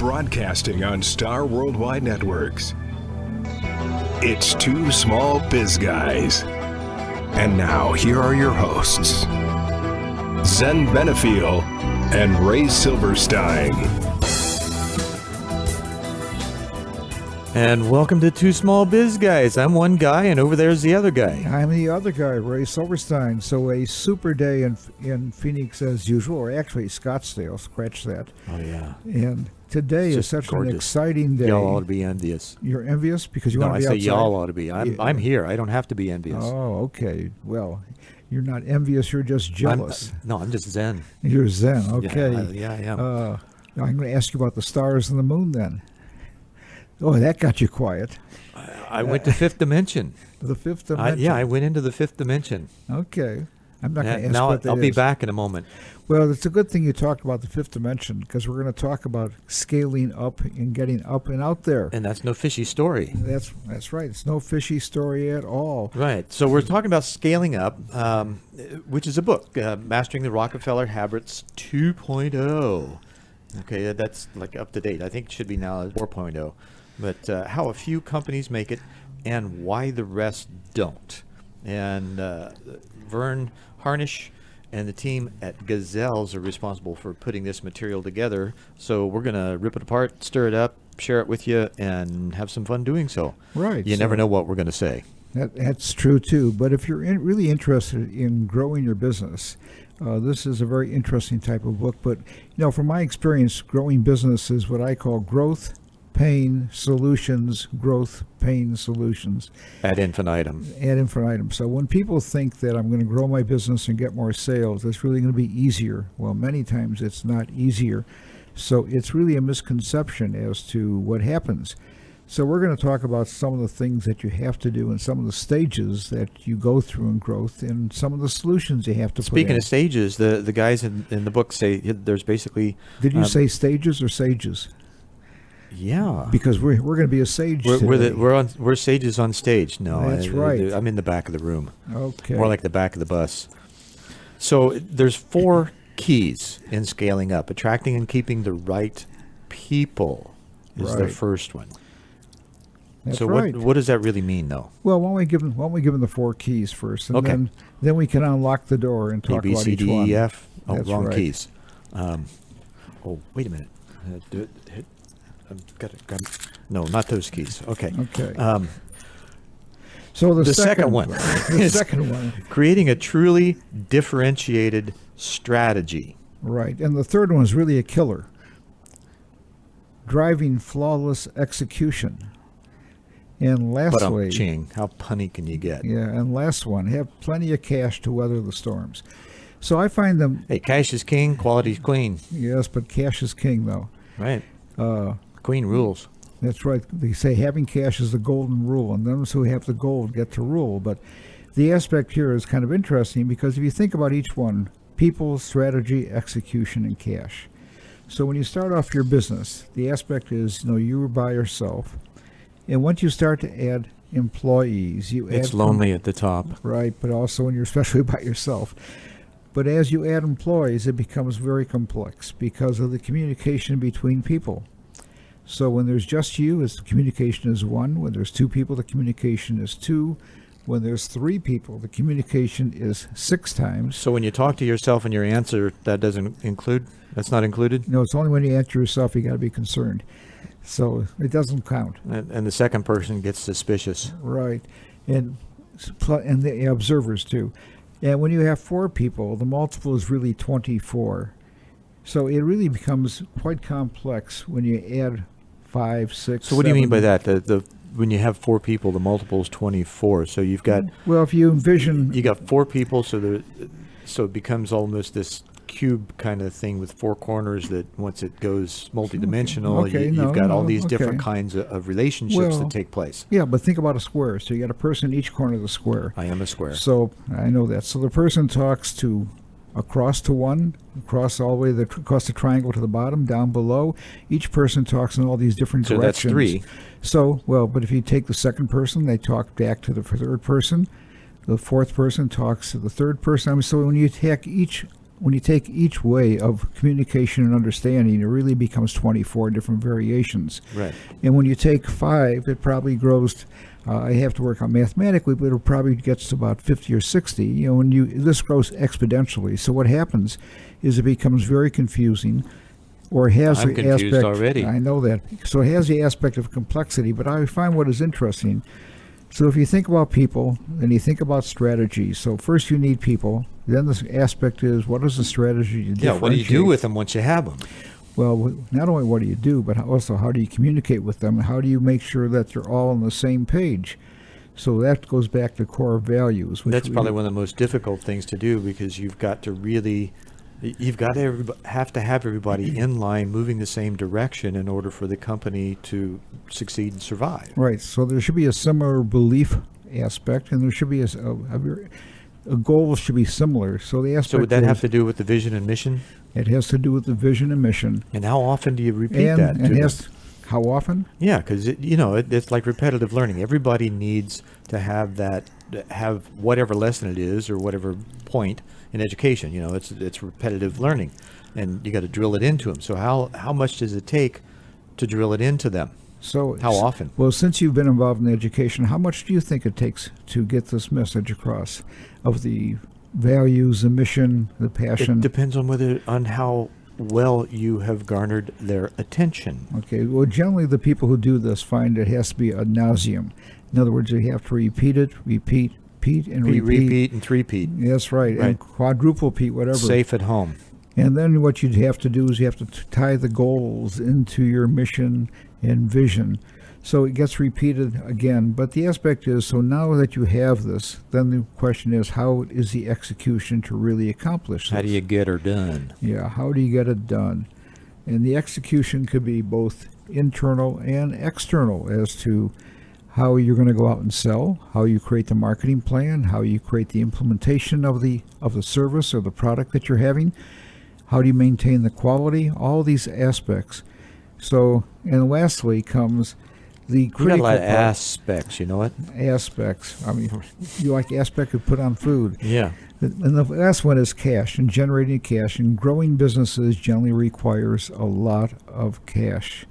broadcasting on Star Worldwide Networks. It's Two Small Biz Guys. And now, here are your hosts, Zen Benefiel and Ray Silverstein. And welcome to Two Small Biz Guys. I'm one guy, and over there's the other guy. I'm the other guy, Ray Silverstein. So a super day in Phoenix as usual, or actually Scottsdale, scratch that. Oh, yeah. And today is such gorgeous. an exciting day. Y'all ought to be envious. You're envious because you want to be outside? outside? No, I say y'all ought to be. I'm here. I don't have to be envious. Oh, okay. Well, you're not envious. You're just jealous. I'm just zen. You're zen. Okay. Yeah, I am. I'm going to ask you about the stars and the moon then. Oh, that got you quiet. I went to fifth dimension. The fifth dimension. I went into the fifth dimension. Okay. I'm not going to ask now what that I'll be is. back in a moment. Well, it's a good thing you talked about the fifth dimension because we're going to talk about scaling up and getting up and out there. And that's no fishy story. That's right. It's no fishy story at all. Right. So we're talking about scaling up, which is a book, Mastering the Rockefeller Habits 2.0. Okay, that's like up to date. I think it should be now 4.0. But how a few companies make it and why the rest don't. And Verne Harnish and the team at Gazelles are responsible for putting this material together. So we're going to rip it apart, stir it up, share it with you, and have some fun doing so. Right. You never know what we're going to say. That's true, too. But if you're really interested in growing your business, this is a very interesting type of book. But, from my experience, growing business is what I call growth, pain, solutions, growth, pain, solutions. Ad infinitum. Ad infinitum. So when people think that I'm going to grow my business and get more sales, it's really going to be easier. Well, many times it's not easier. So it's really a misconception as to what happens. So we're going to talk about some of the things that you have to do and some of the stages that you go through in growth and some of the solutions you have to put in. Speaking of stages, the guys in the book say there's basically... Did you say stages or sages? Yeah, because we're going to be a sage today. We're sages on stage. No, that's right. I'm in the back of the room. Okay, more like the back of the bus. So there's 4 keys in scaling up. Attracting and keeping the right people is the first one. That's so right. what does that really mean, though? Well, why don't we give them the 4 keys first, and then we can unlock the door and talk about each one. A, B, C, D, E, F. Oh, that's wrong right. keys. Wait a minute. No, not those keys. Okay. Okay. So the second one. The second one. Creating a truly differentiated strategy. Right. And the third one is really a killer. Driving flawless execution. And lastly... Ching, how punny can you get? Yeah, and last one, have plenty of cash to weather the storms. So I find them... Hey, cash is king, quality's queen. Yes, but cash is king, though. Right. Queen rules. That's right. They say having cash is the golden rule, and those who have the gold get to rule. But the aspect here is kind of interesting because if you think about each one, people, strategy, execution, and cash. So when you start off your business, the aspect is, you're by yourself. And once you start to add employees, it's lonely at the top. Right, but also when you're especially by yourself. But as you add employees, it becomes very complex because of the communication between people. So when there's just you, the communication is 1. When there's 2 people, the communication is 2. When there's 3 people, the communication is 6 times. So when you talk to yourself and your answer, that's not included? No, it's only when you answer yourself you got to be concerned. So it doesn't count. And the second person gets suspicious. Right. And the observers too. And when you have 4 people, the multiple is really 24. So it really becomes quite complex when you add 5, 6, So what do you 7. mean by that? When you have 4 people, the multiple is 24. So you've got... Well, if you envision... You got 4 people, so it becomes almost this cube kind of thing with 4 corners that once it goes multidimensional, you've got all these different kinds of relationships that take place. Yeah, but think about a square. So you got a person in each corner of the square. I am a square. So I know that. So the person talks to across to 1, across all the way across the triangle to the bottom, down below. Each person talks in all these different directions. So that's 3. So, but if you take the second person, they talk back to the third person. The fourth person talks to the third person. So when you take each when you take each way of communication and understanding, it really becomes 24 different variations. Right. And when you take 5, it probably grows. I have to work on mathematically, but it probably gets to about 50 or 60. This grows exponentially. So what happens is it becomes very confusing, or has I'm the confused aspect. already. I know that. So it has the aspect of complexity. But I find what is interesting. So if you think about people and you think about strategy, so first you need people. Then the aspect is, what is the strategy to Yeah, what do you do differentiate? with them once you have them? Well, not only what do you do, but also how do you communicate with them? How do you make sure that they're all on the same page? So that goes back to core values. That's probably one of the most difficult things to do, because you've got to have to have everybody in line, moving the same direction in order for the company to succeed and survive. Right. So there should be a similar belief aspect, and there should be a goal should be similar. So the aspect. So would that have to do with the vision and mission? It has to do with the vision and mission. And how often do you repeat that? How often? Yeah, because it's like repetitive learning. Everybody needs to have whatever lesson it is, or whatever point in education. It's repetitive learning, and you got to drill it into them. So how much does it take to drill it into them? So how often? Well, since you've been involved in education, how much do you think it takes to get this message across of the values, the mission, the passion? It depends on how well you have garnered their attention. Okay. Well, generally the people who do this find it has to be ad nauseum. In other words, you have to repeat, and repeat. Repeat and three-peat. That's right. And quadruple repeat, whatever. Safe at home. And then what you'd have to do is you have to tie the goals into your mission and vision. So it gets repeated again. But the aspect is, so now that you have this, then the question is, how is the execution to really accomplish this? How do you get her done? Yeah, how do you get it done? And the execution could be both internal and external as to how you're going to go out and sell, how you create the marketing plan, how you create the implementation of the service or the product that you're having, how do you maintain the quality, all these aspects. So, and lastly comes the critical We got a lot of part. aspects, you know what? Aspects. I mean, you like aspect of put on food. Yeah. And the last one is cash, and generating cash. And growing businesses generally requires a lot of cash.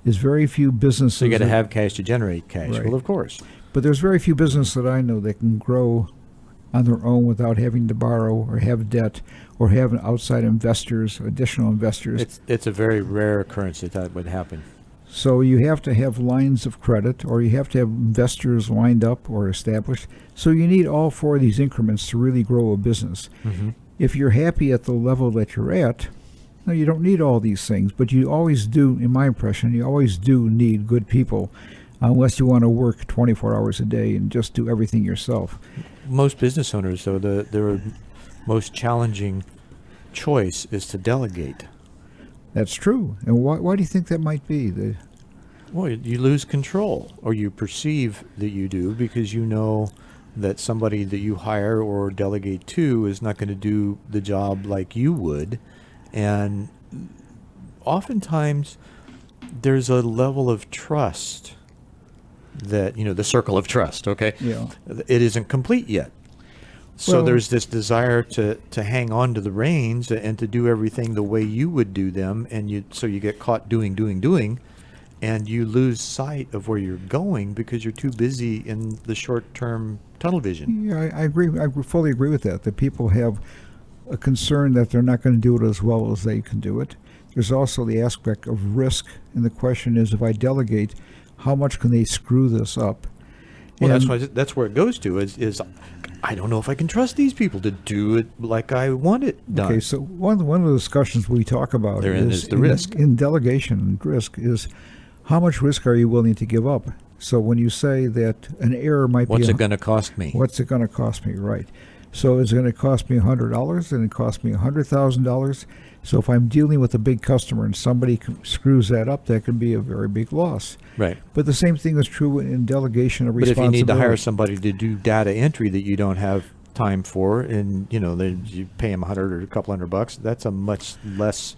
There's very few businesses. So you got to have cash to generate cash. Right. Well, of course. But there's very few businesses that I know that can grow on their own without having to borrow or have debt or have outside investors, additional investors. It's a very rare occurrence that would happen. So you have to have lines of credit, or you have to have investors lined up or established. So you need all 4 of these increments to really grow a business. Mm-hmm. If you're happy at the level that you're at, no, you don't need all these things, but you always do, in my impression, you always do need good people, unless you want to work 24 hours a day and just do everything yourself. Most business owners, though, their most challenging choice is to delegate. That's true. And why do you think that might be? Well, you lose control, or you perceive that you do, because you know that somebody that you hire or delegate to is not going to do the job like you would. And oftentimes there's a level of trust that, the circle of trust, okay? Yeah. It isn't complete yet. So Well- there's this desire to hang on to the reins and to do everything the way you would do them, and so you get caught doing, and you lose sight of where you're going because you're too busy in the short-term tunnel vision. Yeah, I agree. I fully agree with that people have a concern that they're not going to do it as well as they can do it. There's also the aspect of risk, and the question is, if I delegate, how much can they screw this up? Well, And- that's where it goes to is I don't know if I can trust these people to do it like I want it done. Okay, so one of the discussions we talk about Therein is the risk. in delegation and risk is how much risk are you willing to give up? So when you say that an error might What's be, it going to cost me? what's it going to cost me? Right. So is it going to cost me $100? And it cost me $100,000. So if I'm dealing with a big customer and somebody screws that up, that can be a very big loss. Right. But the same thing is true in delegation of But if responsibility. you need to hire somebody to do data entry that you don't have time for, and you pay them $100 or a couple $100, that's a much less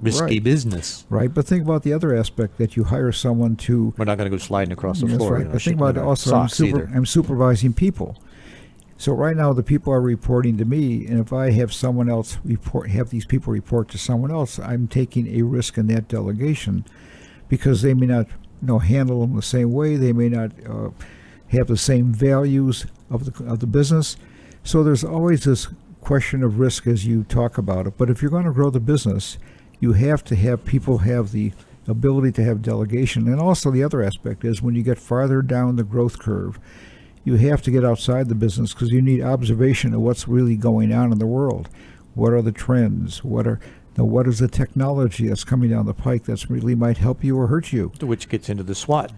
risky Right. business. Right, but think about the other aspect that you hire someone to. We're not going to go sliding across the That's floor. right. But think about it also, socks either. I'm supervising people. So right now the people are reporting to me, and if I have someone else have these people report to someone else, I'm taking a risk in that delegation, because they may not handle them the same way. They may not have the same values of the business. So there's always this question of risk as you talk about it. But if you're going to grow the business, you have to have people have the ability to have delegation. And also the other aspect is when you get farther down the growth curve, you have to get outside the business, because you need observation of what's really going on in the world. What are the trends? What is the technology that's coming down the pike that's really might help you or hurt you? Which gets into the SWOT.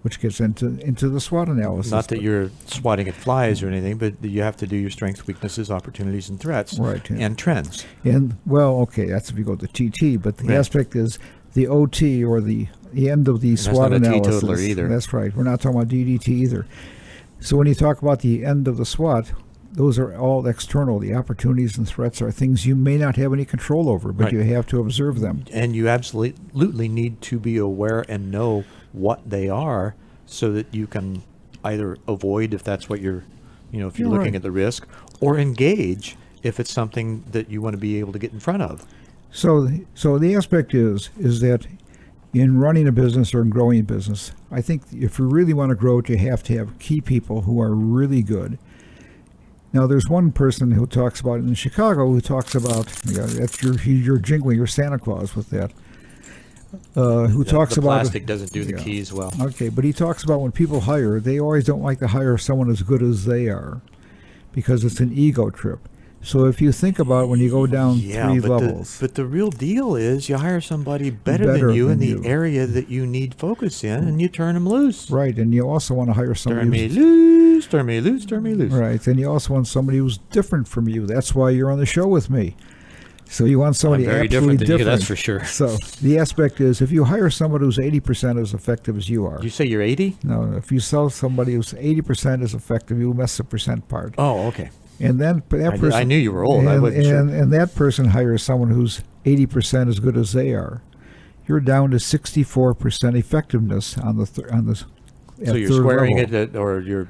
Which gets into the SWOT analysis. Not that you're swatting at flies or anything, but you have to do your strengths, weaknesses, opportunities, and threats, right, and trends. And that's if you go to TT, but the aspect is the OT, or the end of the SWOT analysis. Teetotaler either. That's right. We're not talking about DDT either. So when you talk about the end of the SWOT, those are all external. The opportunities and threats are things you may not have any control over, but you have to observe them. And you absolutely need to be aware and know what they are, so that you can either avoid if that's what if you're looking at the risk, or engage if it's something that you want to be able to get in front of. So the aspect is that in running a business or in growing a business, I think if you really want to grow it, you have to have key people who are really good. Now, there's one person who talks about it in Chicago who talks about, that's you're jingling your Santa Claus with that, who talks the about... plastic doesn't do the keys well. Okay, but he talks about when people hire, they always don't like to hire someone as good as they are, because it's an ego trip. So if you think about when you go down 3 levels... But the real deal is you hire somebody better than you in the area that you need focus in, and you turn them loose. Right, and you also want to hire somebody... Turn me loose. Right, and you also want somebody who's different from you. That's why you're on the show with me. So you want somebody I'm very absolutely different than you, that's for sure. So the aspect is, if you hire somebody who's 80% as effective as you are... You say you're 80? No, if you sell somebody who's 80% as effective, you mess the percent part. Oh, okay. And then that person... I knew you were old. I wasn't sure. And that person hires someone who's 80% as good as they are. You're down to 64% effectiveness on the so you're squaring level. It, or you're...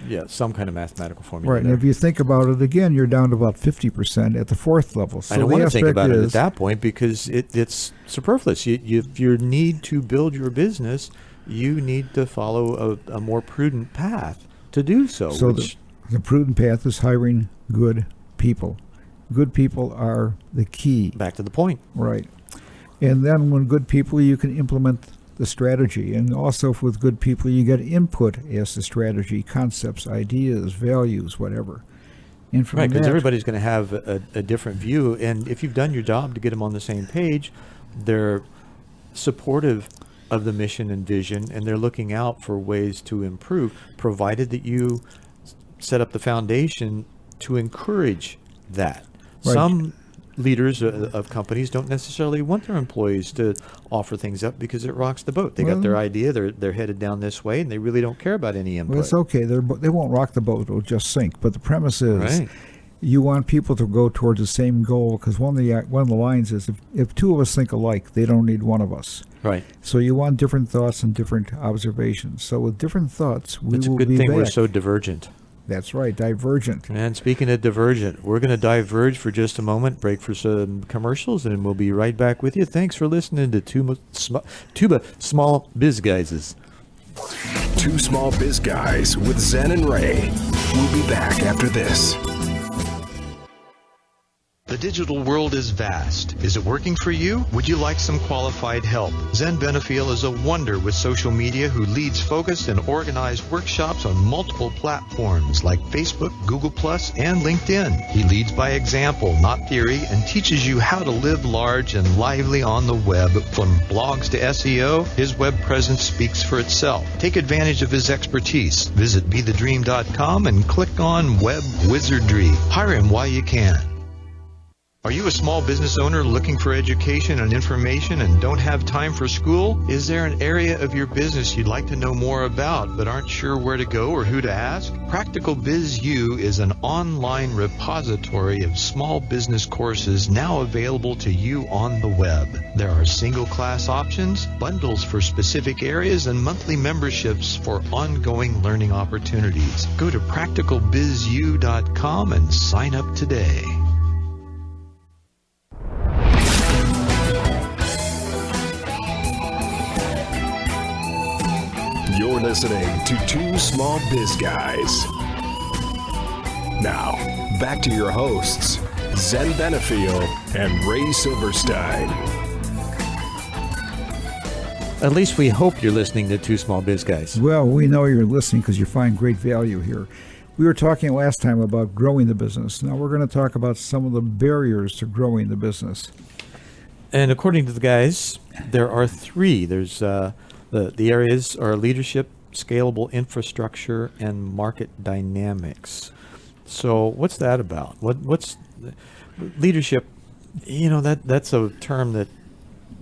Yeah, some kind of mathematical formula. Right, and if you think about it again, you're down to about 50% at the 4th level. So I don't want to think about it at that point, because it's superfluous. If you need to build your business, you need to follow a more prudent path to do so. So the prudent path is hiring good people. Good people are the key. Back to the point. Right. And then when good people, you can implement the strategy. And also with good people, you get input as to strategy, concepts, ideas, values, whatever. And from right, because everybody's going to have a different view. And if you've done your job to get them on the same page, they're supportive of the mission and vision, and they're looking out for ways to improve, provided that you set up the foundation to encourage that. Right. Some leaders of companies don't necessarily want their employees to offer things up because it rocks the boat. They got their idea, they're headed down this way, and they really don't care about any input. Well, it's okay. They won't rock the boat. It'll just sink. But the premise is you want people to go towards the same goal, because one of the lines is, if 2 of us think alike, they don't need 1 of us. Right. So you want different thoughts and different observations. So with different thoughts, we will be back. It's a good thing we're so divergent. That's right, divergent. And speaking of divergent, we're going to diverge for just a moment, break for some commercials, and we'll be right back with you. Thanks for listening to Tuba Small Biz Guys. 2 Small Biz Guys with Zen and Ray. We'll be back after this. The digital world is vast. Is it working for you? Would you like some qualified help? Zen Benefiel is a wonder with social media who leads focused and organized workshops on multiple platforms like Facebook, Google+, and LinkedIn. He leads by example, not theory, and teaches you how to live large and lively on the web. From blogs to SEO, his web presence speaks for itself. Take advantage of his expertise. Visit BeTheDream.com and click on Web Wizardry. Hire him while you can. Are you a small business owner looking for education and information and don't have time for school? Is there an area of your business you'd like to know more about but aren't sure where to go or who to ask? Practical Biz U is an online repository of small business courses now available to you on the web. There are single class options, bundles for specific areas, and monthly memberships for ongoing learning opportunities. Go to practicalbizu.com and sign up today. You're listening to Two Small Biz Guys. Now, back to your hosts, Zen Benefiel and Ray Silverstein. At least we hope you're listening to Two Small Biz Guys. Well, we know you're listening because you find great value here. We were talking last time about growing the business. Now we're going to talk about some of the barriers to growing the business. And according to the guys, there are three. There's the areas are leadership, scalable infrastructure, and market dynamics. So what's that about? What's leadership? You know, that's a term that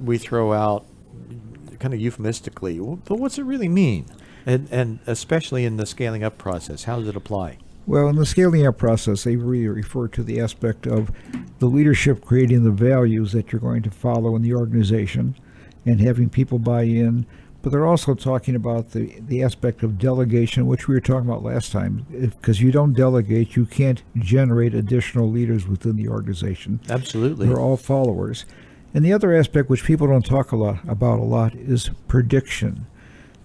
we throw out kind of euphemistically. But what's it really mean? And especially in the scaling up process, how does it apply? Well, in the scaling up process, they really refer to the aspect of the leadership creating the values that you're going to follow in the organization and having people buy in. But they're also talking about the aspect of delegation, which we were talking about last time. Because you don't delegate, you can't generate additional leaders within the organization. Absolutely. They're all followers. And the other aspect, which people don't talk about a lot, is prediction.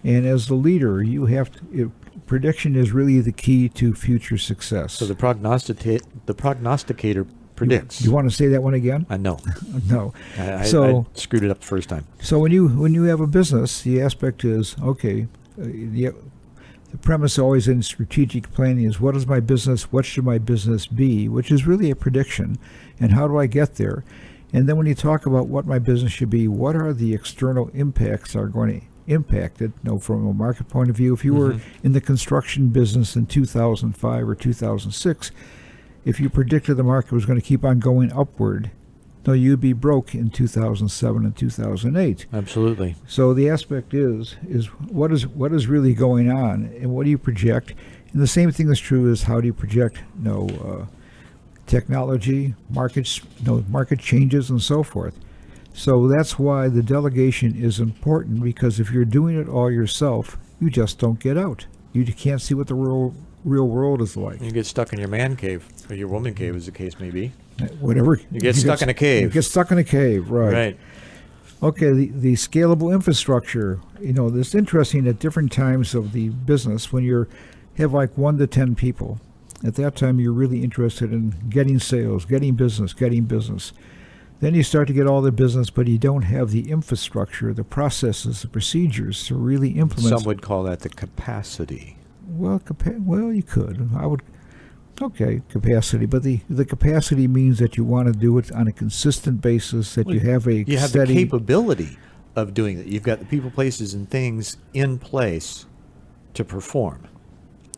And as the leader, you have to, prediction is really the key to future success. So the prognosticator predicts. You want to say that one again? I know. No. I screwed it up the first time. So when you have a business, the aspect is, okay, the premise always in strategic planning is, what is my business? What should my business be? Which is really a prediction. And how do I get there? And then when you talk about what my business should be, what are the external impacts are going to impact it? From a market point of view, if you were in the construction business in 2005 or 2006, if you predicted the market was going to keep on going upward, you'd be broke in 2007 and 2008. Absolutely. So the aspect is what is really going on, and what do you project? And the same thing is true as how do you project technology, markets, market changes, and so forth. So that's why the delegation is important, because if you're doing it all yourself, you just don't get out. You can't see what the real world is like. You get stuck in your man cave, or your woman cave, as the case may be. Whatever. You get stuck in a cave. You get stuck in a cave, right. Right. Okay, the scalable infrastructure, it's interesting at different times of the business when you have like 1 to 10 people. At that time, you're really interested in getting sales, getting business. Then you start to get all the business, but you don't have the infrastructure, the processes, the procedures to really implement. Some would call that the capacity. Well, you could. Capacity. But the capacity means that you want to do it on a consistent basis, that you have a You have steady the capability of doing it. You've got the people, places, and things in place to perform.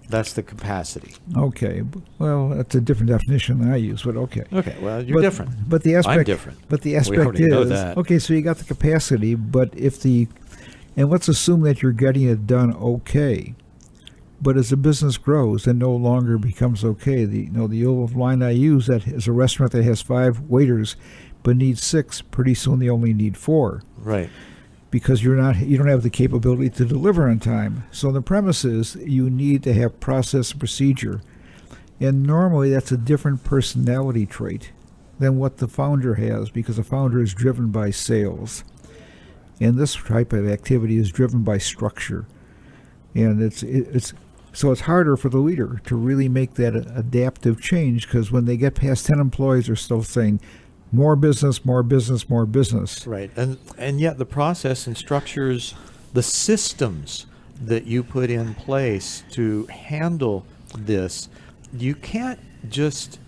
That's the capacity. Okay. Well, that's a different definition than I use, but okay. Okay, well, you're different. But the aspect, I'm different. But the We aspect already know is, that. okay, so you got the capacity, but and let's assume that you're getting it done okay. But as the business grows, it no longer becomes okay. The old line I use, that is a restaurant that has 5 waiters but needs 6, pretty soon they only need 4. Right. Because you don't have the capability to deliver on time. So the premise is you need to have process and procedure. And normally that's a different personality trait than what the founder has, because the founder is driven by sales. And this type of activity is driven by structure. And so it's harder for the leader to really make that adaptive change, because when they get past 10 employees, they're still saying, more business, more business, more business. Right. And yet the process and structures, the systems that you put in place to handle this, you can't just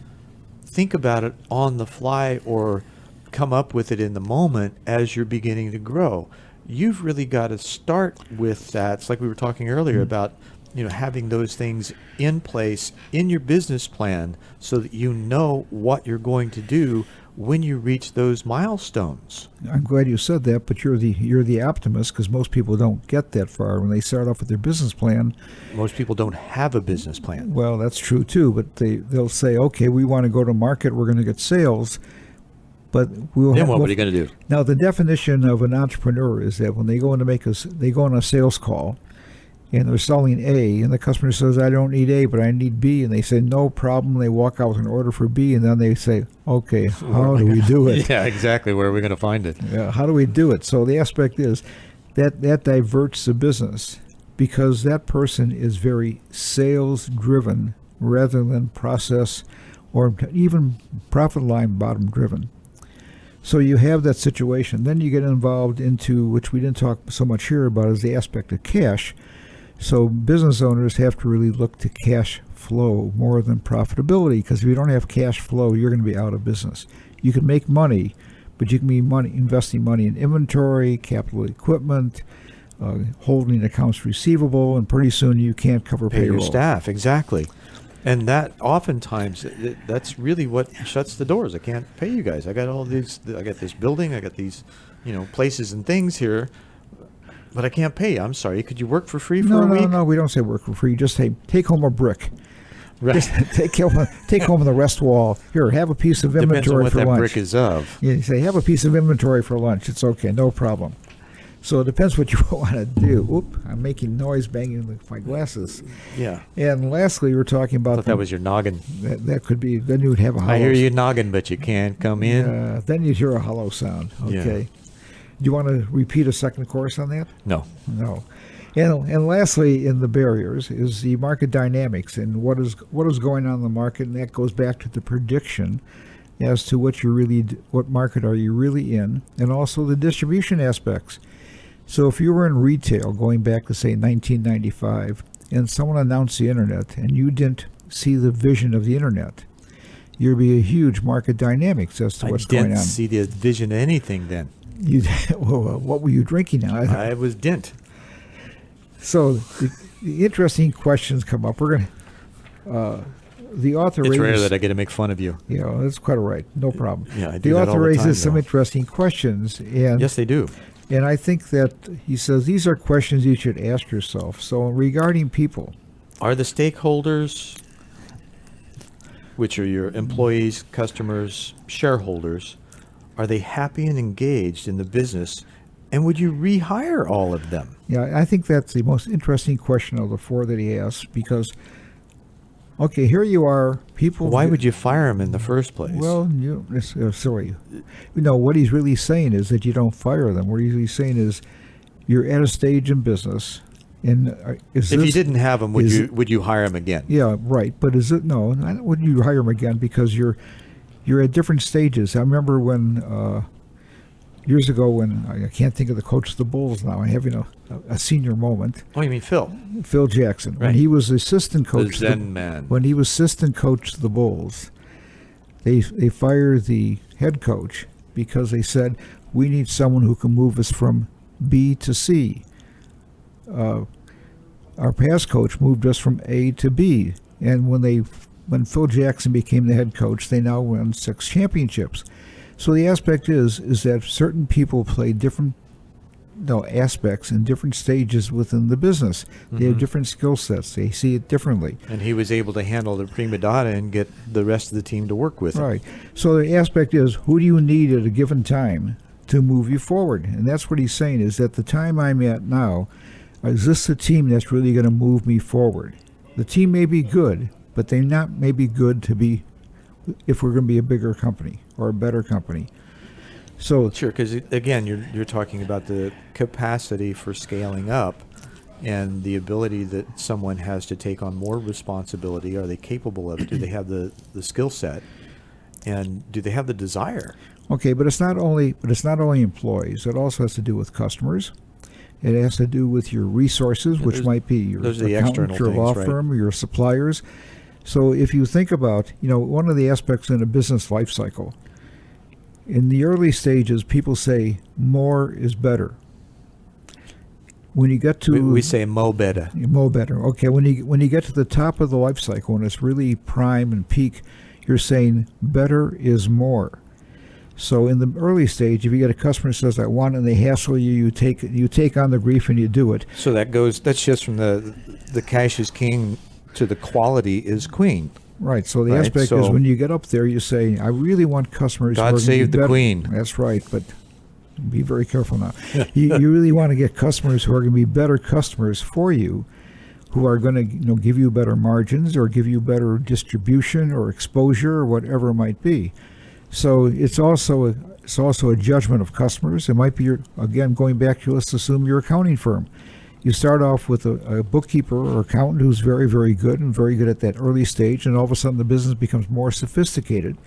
think about it on the fly or come up with it in the moment as you're beginning to grow. You've really got to start with that. It's like we were talking earlier about having those things in place in your business plan so that you know what you're going to do when you reach those milestones. I'm glad you said that, but you're the optimist, because most people don't get that far when they start off with their business plan. Most people don't have a business plan. Well, that's true too, but they'll say, okay, we want to go to market, we're going to get sales, but Then what are you going to do? Now, the definition of an entrepreneur is that when they go in they go on a sales call, and they're selling A, and the customer says, I don't need A, but I need B, and they say, no problem. They walk out with an order for B, and then they say, okay, how do we do it? Yeah, exactly. Where are we going to find it? Yeah, how do we do it? So the aspect is that diverts the business, because that person is very sales-driven rather than process or even profit line bottom-driven. So you have that situation. Then you get involved into, which we didn't talk so much here about, is the aspect of cash. So business owners have to really look to cash flow more than profitability, because if you don't have cash flow, you're going to be out of business. You can make money, but you can be investing money in inventory, capital equipment, holding accounts receivable, and pretty soon you can't cover Pay payroll. your staff, exactly. And that oftentimes, that's really what shuts the doors. I can't pay you guys. I got this building, I got these, places and things here, but I can't pay you. I'm sorry. Could you work for free for a week? No, we don't say work for free. Just say, take home a brick. Right. Just take home the rest wall. Here, have a piece of inventory Depends for on what lunch. that brick is of. You say, have a piece of inventory for lunch. It's okay, no problem. So it depends what you want to do. Oop, I'm making noise banging with my glasses. Yeah. And lastly, we're talking I about... thought that was your noggin. That could be... Then you'd have a hollow... I hear you noggin, but you can't come in. then you'd hear a hollow sound. Okay. Yeah. Do you want to repeat a second course on that? No. No. And lastly, in the barriers is the market dynamics and what is going on in the market, and that goes back to the prediction as to what market are you really in, and also the distribution aspects. So if you were in retail going back to, say, 1995, and someone announced the internet and you didn't see the vision of the internet, there'd be a huge market dynamics as to what's going on. I didn't see the vision of anything then. Well, what were you drinking now? I was dint. So the interesting questions come up. We're going to... the author It's raises... rare that I get to make fun of you. That's quite all right. No problem. Yeah, I do The that all author the time, raises some though. interesting questions. And Yes, they do. And I think that he says these are questions you should ask yourself. So regarding people... Are the stakeholders, which are your employees, customers, shareholders, are they happy and engaged in the business? And would you rehire all of them? Yeah, I think that's the most interesting question of the four that he asks, because, okay, here you are, people... Why would you fire them in the first place? Well, sorry. What he's really saying is that you don't fire them. What he's really saying is you're at a stage in business, and if you didn't have them, would you hire them again? Yeah, right. But would you hire them again? Because you're at different stages. I remember when... years ago, when I can't think of the coach of the Bulls now, I'm having a senior moment. Oh, you mean Phil? Phil Jackson. Right. When he was assistant coach, The Zen man. When he was assistant coach of the Bulls, they fired the head coach because they said, we need someone who can move us from B to C. Our past coach moved us from A to B, and when Phil Jackson became the head coach, they now won 6 championships. So the aspect is that certain people play different aspects in different stages within the business. They have different skill sets. They see it differently. And he was able to handle the prima donna and get the rest of the team to work with him. Right. So the aspect is, who do you need at a given time to move you forward? And that's what he's saying, is that the time I'm at now, is this the team that's really going to move me forward? The team may be good, but they may be good to be if we're going to be a bigger company or a better company. So Sure, because again, you're talking about the capacity for scaling up and the ability that someone has to take on more responsibility. Are they capable of it? Do they have the skill set? And do they have the desire? okay, but it's not only employees. It also has to do with customers. It has to do with your resources, which might be your those are the accountant, external your law things, right? firm, or your suppliers. So if you think about, one of the aspects in a business life cycle, in the early stages, people say more is better. When you get to We say mo better. better. Okay, when you get to the top of the life cycle and it's really prime and peak, you're saying better is more. So in the early stage, if you get a customer who says I want it and they hassle you, you take on the grief and you do it. So that shifts from the cash is king to the quality is queen. Right. So the Right, aspect so- is when you get up there, you say I really want customers. who are God gonna save be the better. queen. That's right, but be very careful now. you really want to get customers who are going to be better customers for you, who are going to give you better margins or give you better distribution or exposure or whatever it might be. So it's also a judgment of customers. It might be again going back to, let's assume your accounting firm. You start off with a bookkeeper or accountant who's very, very good and very good at that early stage, and all of a sudden the business becomes more sophisticated.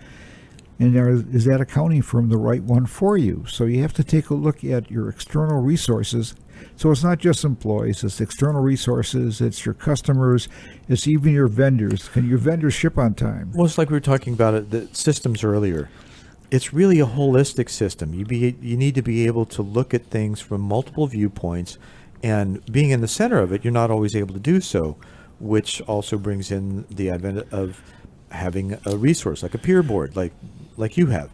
And is that accounting firm the right one for you? So you have to take a look at your external resources. So it's not just employees, it's external resources, it's your customers, it's even your vendors. Can your vendors ship on time? Well, it's like we were talking about the systems earlier. It's really a holistic system. You need to be able to look at things from multiple viewpoints, and being in the center of it, you're not always able to do so, which also brings in the advent of having a resource like a peer board, like you have.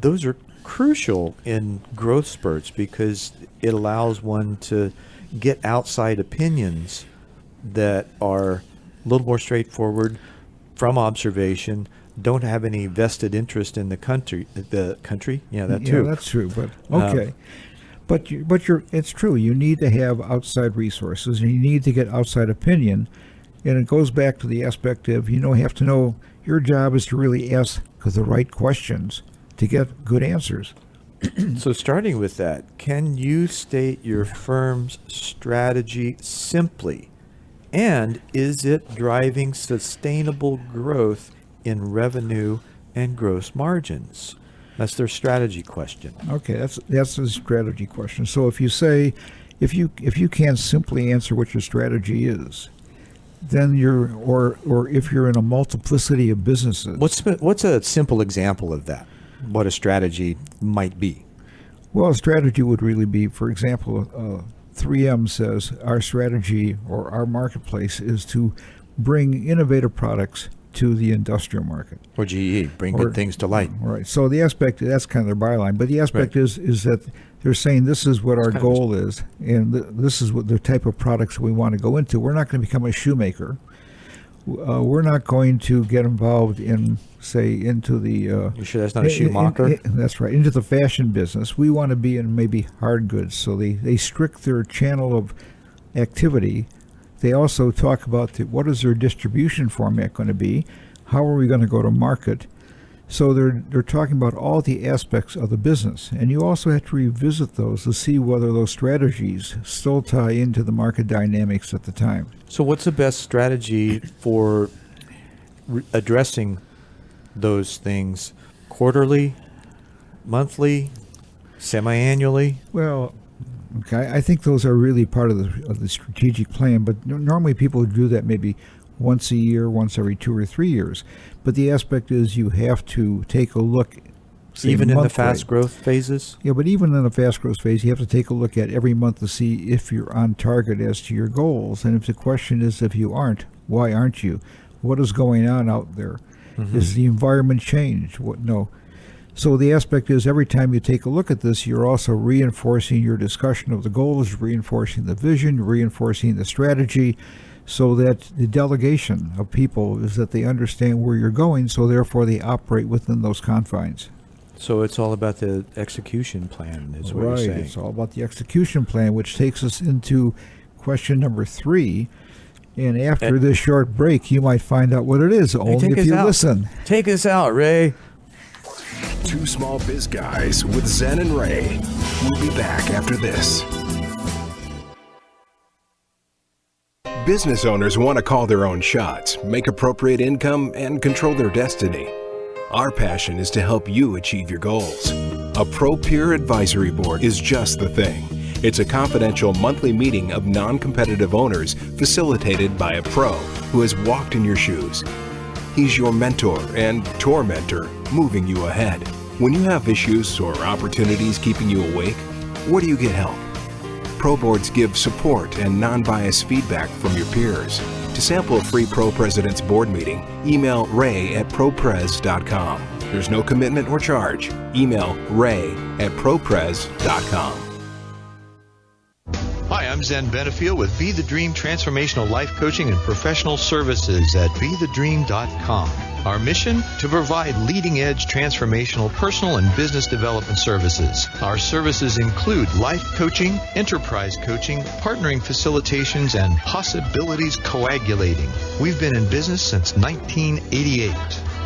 Those are crucial in growth spurts because it allows one to get outside opinions that are a little more straightforward from observation, don't have any vested interest in the country. Yeah, that too. Yeah, that's true. But okay, but it's true. You need to have outside resources, and you need to get outside opinion, and it goes back to the aspect of you have to know your job is to really ask the right questions to get good answers. So starting with that, can you state your firm's strategy simply? And is it driving sustainable growth in revenue and gross margins? That's their strategy question. Okay, that's a strategy question. So if you say, if you can't simply answer what your strategy is, then or if you're in a multiplicity of businesses. What's a simple example of that? What a strategy might be? Well, a strategy would really be, for example, 3M says our strategy or our marketplace is to bring innovative products to the industrial market. Or GE, bring good things to light. Right. So the aspect, that's kind of their byline, but the aspect is that they're saying this is what our goal is, and this is what the type of products we want to go into. We're not going to become a shoemaker. We're not going to get involved in, say, into the... You sure that's not a shoemaker? That's right, into the fashion business. We want to be in maybe hard goods. So they strict their channel of activity. They also talk about what is their distribution format going to be? How are we going to go to market? So they're talking about all the aspects of the business. And you also have to revisit those to see whether those strategies still tie into the market dynamics at the time. So what's the best strategy for addressing those things? Quarterly, monthly, semi-annually? Well, okay, I think those are really part of the strategic plan, but normally people do that maybe once a year, once every 2 or 3 years. But the aspect is you have to take a look. Even in the fast growth phases? Yeah, but even in the fast growth phase, you have to take a look at every month to see if you're on target as to your goals. And if the question is if you aren't, why aren't you? What is going on out there? Mm-hmm. Is the environment changed? No. So the aspect is every time you take a look at this, you're also reinforcing your discussion of the goals, reinforcing the vision, reinforcing the strategy, so that the delegation of people is that they understand where you're going, so therefore they operate within those confines. So it's all about the execution plan, is what you're saying. It's all about the execution plan, which takes us into question number 3. And after this short break, you might find out what it is, only if you listen. Take us out, Ray. Two Small Biz Guys with Zen and Ray. We'll be back after this. Business owners want to call their own shots, make appropriate income, and control their destiny. Our passion is to help you achieve your goals. A Pro Peer Advisory Board is just the thing. It's a confidential monthly meeting of non-competitive owners facilitated by a pro who has walked in your shoes. He's your mentor and tormentor, moving you ahead. When you have issues or opportunities keeping you awake, where do you get help? Pro Boards give support and non-biased feedback from your peers. To sample a free Pro President's board meeting, email ray@propres.com. There's no commitment or charge. Email ray@propres.com. Hi, I'm Zen Benefiel with Be the Dream Transformational Life Coaching and Professional Services at BeTheDream.com. Our mission? To provide leading-edge transformational personal and business development services. Our services include life coaching, enterprise coaching, partnering facilitations, and possibilities coagulating. We've been in business since 1988.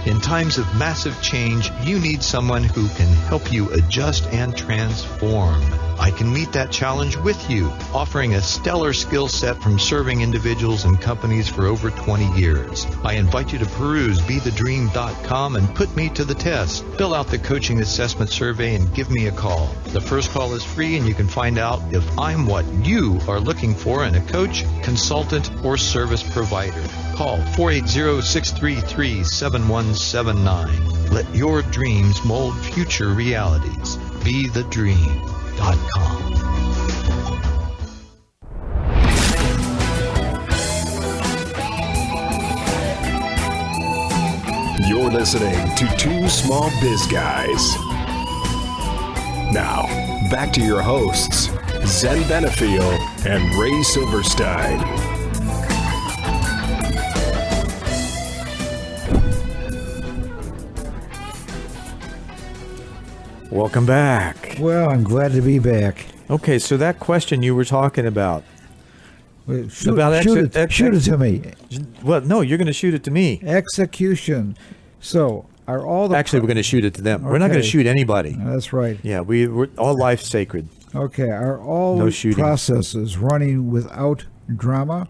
In times of massive change, you need someone who can help you adjust and transform. I can meet that challenge with you, offering a stellar skill set from serving individuals and companies for over 20 years. I invite you to peruse BeTheDream.com and put me to the test. Fill out the coaching assessment survey and give me a call. The first call is free, and you can find out if I'm what you are looking for in a coach, consultant, or service provider. Call 480-633-7179. Let your dreams mold future realities. BeTheDream.com. You're listening to Two Small Biz Guys. Now, back to your hosts, Zen Benefiel and Ray Silverstein. Welcome back. Well, I'm glad to be back. Okay, so that question you were talking about. Well, shoot, About shoot it to me. Well, no, you're going to shoot it to me. Execution. So, are all the... Actually, we're going to shoot it to them. We're not going to Okay. shoot anybody. That's right. Yeah, we're all life's sacred. Okay, are all No shooting. processes running without drama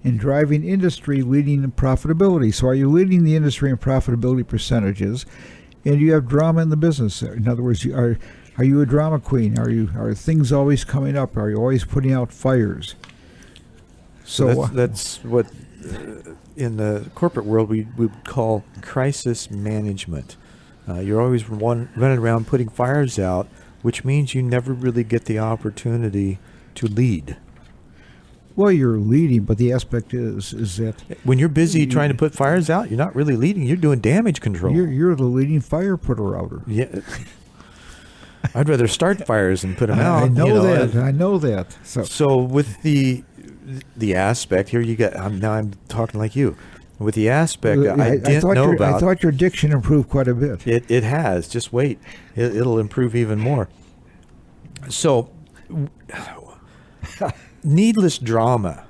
and driving industry leading in profitability? So, are you leading the industry in profitability percentages, and you have drama in the business? In other words, are you a drama queen? Are things always coming up? Are you always putting out fires? So that's what in the corporate world we would call crisis management. You're always running around putting fires out, which means you never really get the opportunity to lead. Well, you're leading, but the aspect is that When you're busy trying to put fires out, you're not really leading. You're doing damage control. you're the leading fire putter outer. Yeah. I'd rather start fires than put them out. I know you that. I know that. So with the aspect here, you got. Now I'm talking like you. With the aspect, I didn't know about. I thought your diction improved quite a bit. It has. Just wait. It'll improve even more. So, needless drama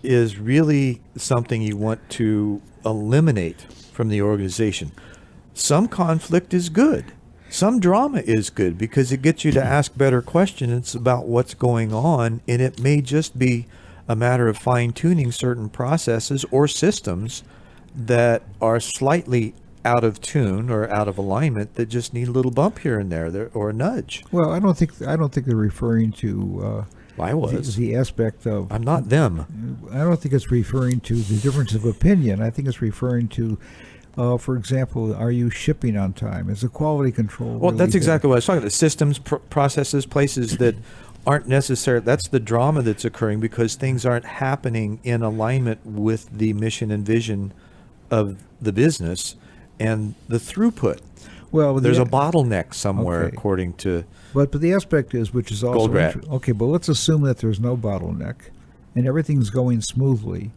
is really something you want to eliminate from the organization. Some conflict is good. Some drama is good because it gets you to ask better questions about what's going on, and it may just be a matter of fine-tuning certain processes or systems that are slightly out of tune or out of alignment that just need a little bump here and there or a nudge. Well, I don't think they're referring to I was. the aspect of. I'm not them. I don't think it's referring to the difference of opinion. I think it's referring to, for example, are you shipping on time? Is the quality control? Well, really that's there? exactly what I was talking about. The systems, processes, places that aren't necessary. That's the drama that's occurring because things aren't happening in alignment with the mission and vision of the business and the throughput. Well, There's a bottleneck somewhere, Okay. according to. But the aspect is, which is also Gold rat. okay. But let's assume that there's no bottleneck, and everything's going smoothly.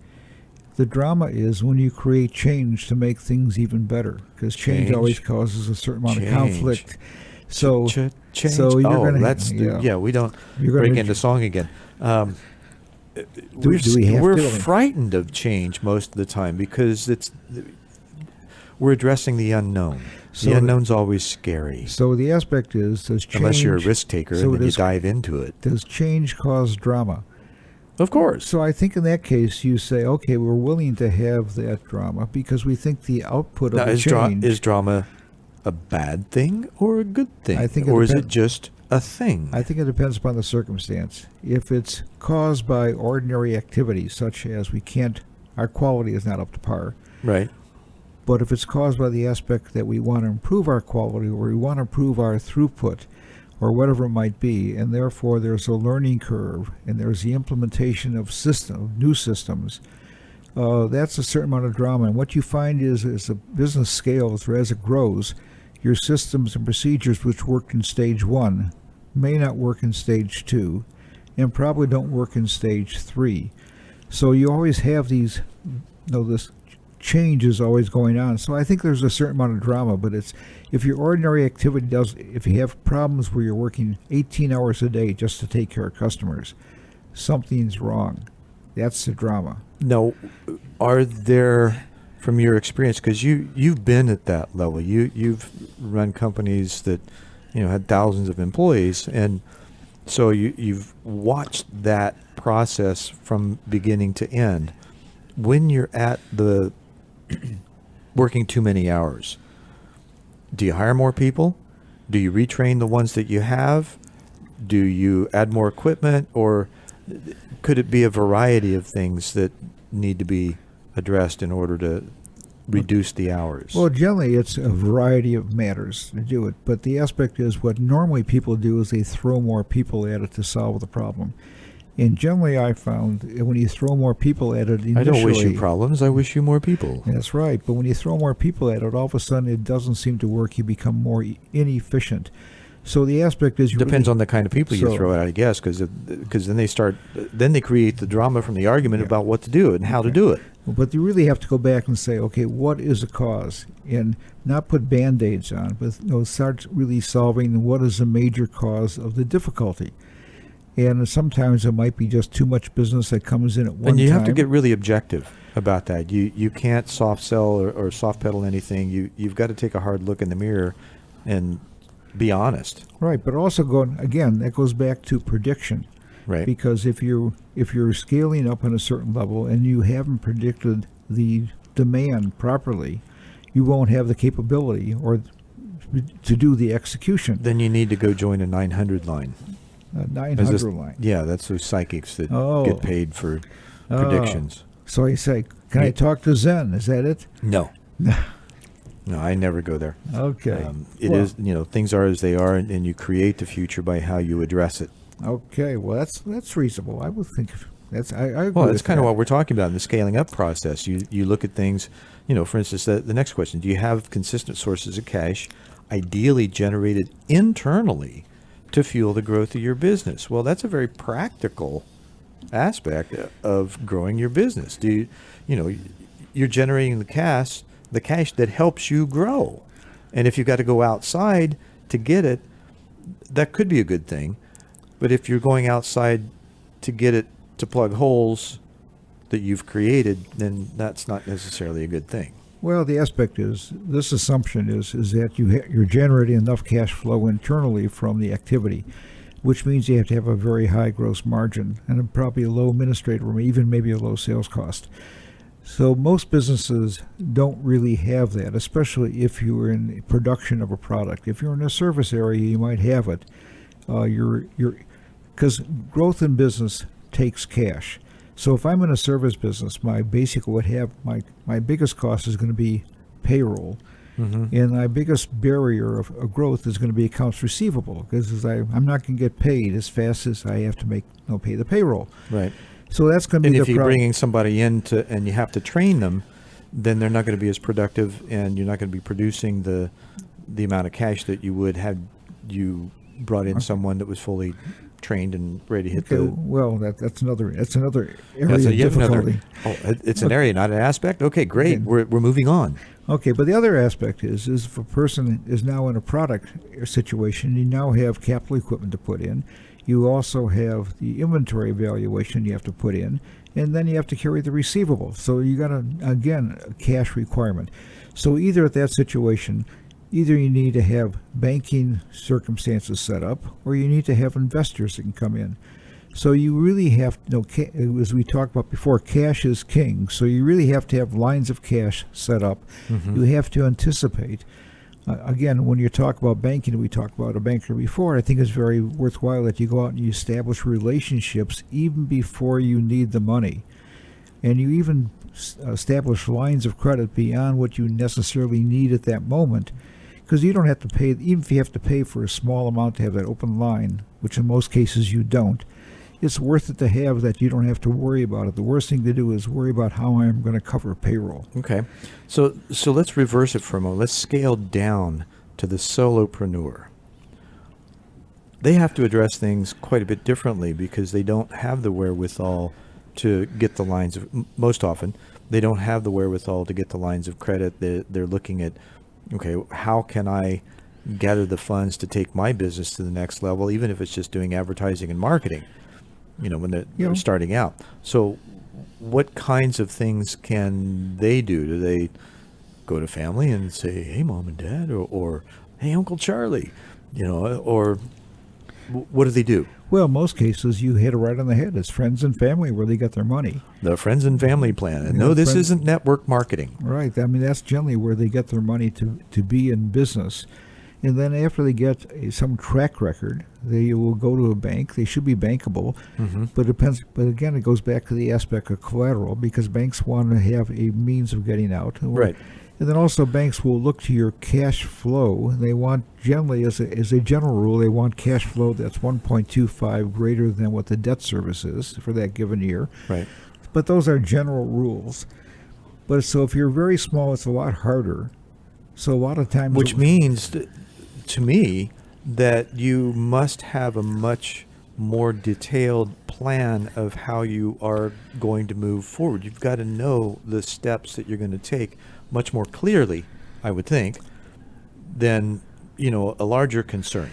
The drama is when you create change to make things even better, because change always causes a certain amount of conflict. So, Change. so you're oh, gonna, that's we don't You're gonna break into song again. Do we have we're to? frightened of change most of the time because we're addressing the unknown. So the unknown's always scary. So the aspect is, does change, Unless you're a risk taker so and then you does- dive into it. does change cause drama? Of course. So I think in that case you say, okay, we're willing to have that drama because we think the output of Now, the change. is drama a bad thing or a good thing? I think it or is it depends- just a thing? I think it depends upon the circumstance. If it's caused by ordinary activities, such as our quality is not up to par. Right. But if it's caused by the aspect that we want to improve our quality or we want to improve our throughput, or whatever it might be, and therefore there's a learning curve, and there's the implementation of new systems. That's a certain amount of drama, and what you find is as the business scales or as it grows, your systems and procedures which worked in stage 1 may not work in stage 2, and probably don't work in stage 3. So you always have these, this change is always going on. So I think there's a certain amount of drama, but it's, if your ordinary activity if you have problems where you're working 18 hours a day just to take care of customers, something's wrong. That's the drama. No, are there, from your experience, because you've been at that level, you've run companies that had thousands of employees, and so you've watched that process from beginning to end. When you're at the working too many hours, do you hire more people? Do you retrain the ones that you have? Do you add more equipment? Or could it be a variety of things that need to be addressed in order to reduce the hours? Well, generally it's a variety of matters to do it, but the aspect is what normally people do is they throw more people at it to solve the problem. And generally I found when you throw more people at it initially... I don't wish you problems, I wish you more people. That's right, but when you throw more people at it, all of a sudden it doesn't seem to work. You become more inefficient. So the aspect is... Depends on the kind of people you throw at, I guess, because then they create the drama from the argument about what to do and how to do it. But you really have to go back and say, okay, what is the cause? And not put Band-Aids on, but start really solving what is the major cause of the difficulty. And sometimes it might be just too much business that comes in at one time. And you have to get really objective about that. You can't soft sell or soft pedal anything. You've got to take a hard look in the mirror and be honest. Right, but also that goes back to prediction. Right. Because if you're scaling up on a certain level and you haven't predicted the demand properly, you won't have the capability or to do the execution. Then you need to go join a 900 line. 900 line. Yeah, that's those psychics that get paid for Oh. predictions. So you say, can I talk to Zen? Is that it? No. No, I never go there. Okay. It is, things are as they are, and you create the future by how you address it. Okay, well, that's reasonable. I would think that's, I agree Well, that's with kind of that. what we're talking about in the scaling up process. You look at things, for instance, the next question, do you have consistent sources of cash, ideally generated internally, to fuel the growth of your business? Well, that's a very practical aspect of growing your business. You're generating the cash that helps you grow. And if you've got to go outside to get it, that could be a good thing. But if you're going outside to get it to plug holes that you've created, then that's not necessarily a good thing. Well, the aspect is, this assumption is that you're generating enough cash flow internally from the activity, which means you have to have a very high gross margin and probably a low administrative or even maybe a low sales cost. So most businesses don't really have that, especially if you're in production of a product. If you're in a service area, you might have it. Because growth in business takes cash. So if I'm in a service business, my biggest cost is going to be payroll. Mm-hmm. And my biggest barrier of growth is going to be accounts receivable, because I'm not going to get paid as fast as I have to pay the payroll. Right. So that's going to be the problem. And the if you're problem. bringing somebody in and you have to train them, then they're not going to be as productive, and you're not going to be producing the amount of cash that you would have you brought in someone that was fully trained and ready to hit the... Well, that's another area of difficulty. It's an area, not an aspect? Okay, great. We're moving on. Okay, but the other aspect is if a person is now in a product situation, you now have capital equipment to put in. You also have the inventory valuation you have to put in, and then you have to carry the receivable. So you got, a cash requirement. So either at that situation, either you need to have banking circumstances set up, or you need to have investors that can come in. So you really have to know, as we talked about before, cash is king. So you really have to have lines of cash set up. Mm-hmm. You have to anticipate. Again, when you talk about banking, we talked about a banker before, I think it's very worthwhile that you go out and you establish relationships even before you need the money. And you even establish lines of credit beyond what you necessarily need at that moment. because you don't have to pay, even if you have to pay for a small amount to have that open line, which in most cases you don't, it's worth it to have that. You don't have to worry about it. The worst thing to do is worry about how I'm going to cover payroll. Okay. So let's reverse it for a moment. Let's scale down to the solopreneur. They have to address things quite a bit differently because they don't have the wherewithal to get the lines of, most often, they don't have the wherewithal to get the lines of credit. They're looking at, okay, how can I gather the funds to take my business to the next level, even if it's just doing advertising and marketing, when they're starting out. So what kinds of things can they do? Do they go to family and say, hey, Mom and Dad, or hey, Uncle Charlie, or what do they do? Well, in most cases, you hit it right on the head. It's friends and family where they get their money. The friends and family plan. And no, this isn't network marketing. Right. I mean, that's generally where they get their money to be in business. And then after they get some track record, they will go to a bank. They should be bankable. Mm-hmm. But it depends. But again, it goes back to the aspect of collateral because banks want to have a means of getting out. Right. And then also banks will look to your cash flow. They want generally, as a general rule, they want cash flow that's 1.25 greater than what the debt service is for that given year. Right. But those are general rules. But so if you're very small, it's a lot harder. So a lot of times... Which means, to me, that you must have a much more detailed plan of how you are going to move forward. You've got to know the steps that you're going to take much more clearly, I would think, than, a larger concern.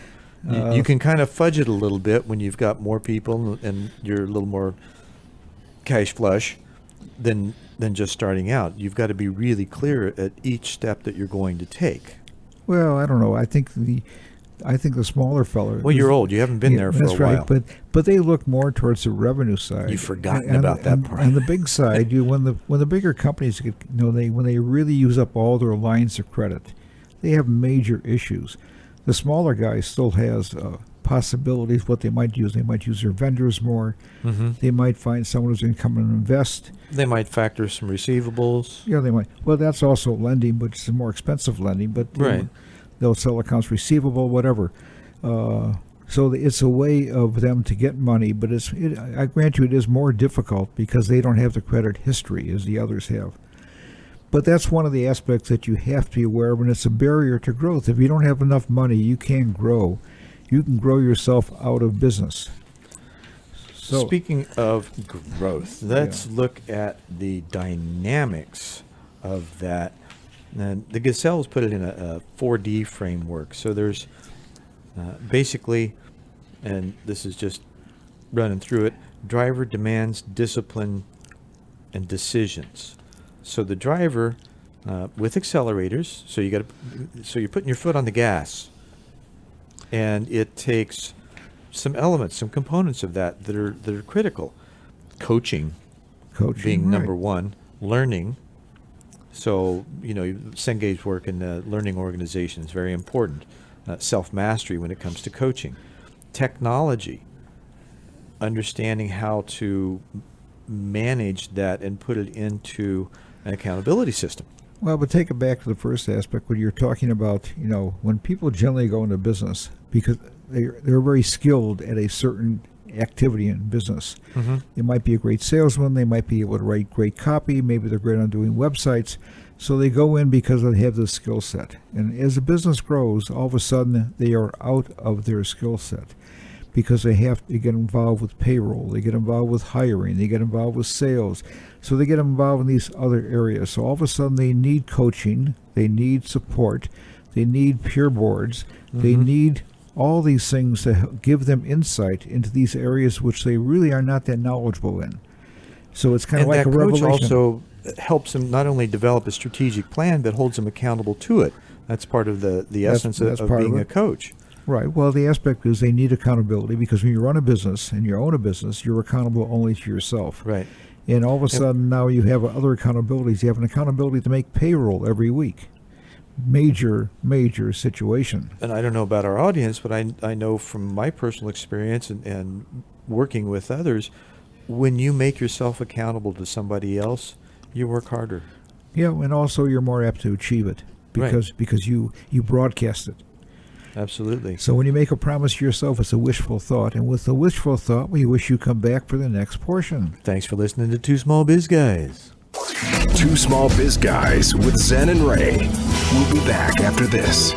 You can kind of fudge it a little bit when you've got more people and you're a little more cash flush than just starting out. You've got to be really clear at each step that you're going to take. Well, I don't know. I think the smaller fellow. Well, you're old. You haven't been there for a while. Right. But they look more towards the revenue side. You've forgotten about that part. And the big side, when the bigger companies get, when they really use up all their lines of credit, they have major issues. The smaller guy still has possibilities. What they might use their vendors more. Mm-hmm. They might find someone who's going to come and invest. They might factor some receivables. Yeah, they might. Well, that's also lending, but it's more expensive lending. But right. They'll sell accounts receivable, whatever. So it's a way of them to get money, but I grant you it is more difficult because they don't have the credit history as the others have. But that's one of the aspects that you have to be aware of, and it's a barrier to growth. If you don't have enough money, you can't grow. You can grow yourself out of business. So, speaking of growth, let's look at the dynamics of that. And the Gazelles put it in a 4D framework. So there's basically, and this is just running through it, driver demands, discipline, and decisions. So the driver with accelerators, so you're putting your foot on the gas, and it takes some elements, some components of that are critical. Coaching being number one, learning. So, Senge's work in the learning organization is very important. Self-mastery when it comes to coaching. Technology, understanding how to manage that and put it into an accountability system. Well, but take it back to the first aspect when you're talking about, when people generally go into business, because they're very skilled at a certain activity in business. Mm-hmm. They might be a great salesman. They might be able to write great copy. Maybe they're great on doing websites. So they go in because they have the skill set. And as the business grows, all of a sudden they are out of their skill set because they have to get involved with payroll. They get involved with hiring. They get involved with sales. So they get involved in these other areas. So all of a sudden they need coaching. They need support. They need peer boards. Mm-hmm. They need all these things to give them insight into these areas which they really are not that knowledgeable in. So it's kind of like a revelation. And that coach also helps them not only develop a strategic plan, but holds them accountable to it. That's part of the essence of being a coach. Right. Well, the aspect is they need accountability because when you run a business and you own a business, you're accountable only to yourself. Right. And all of a sudden now you have other accountabilities. You have an accountability to make payroll every week. Major situation. And I don't know about our audience, but I know from my personal experience and working with others, when you make yourself accountable to somebody else, you work harder. Yeah, and also you're more apt to achieve it. because you broadcast it. Absolutely. So when you make a promise to yourself, it's a wishful thought. And with the wishful thought, we wish you come back for the next portion. Thanks for listening to Two Small Biz Guys. Two Small Biz Guys with Zen and Ray. We'll be back after this.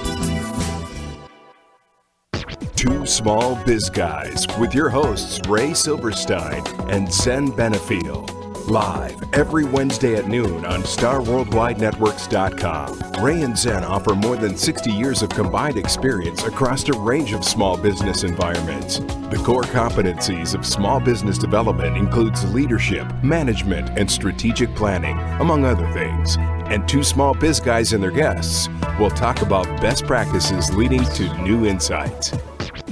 Two Small Biz Guys with your hosts Ray Silverstein and Zen Benefiel. Live every Wednesday at noon on StarWorldWideNetworks.com. Ray and Zen offer more than 60 years of combined experience across a range of small business environments. The core competencies of small business development includes leadership, management, and strategic planning, among other things. And Two Small Biz Guys and their guests will talk about best practices leading to new insights.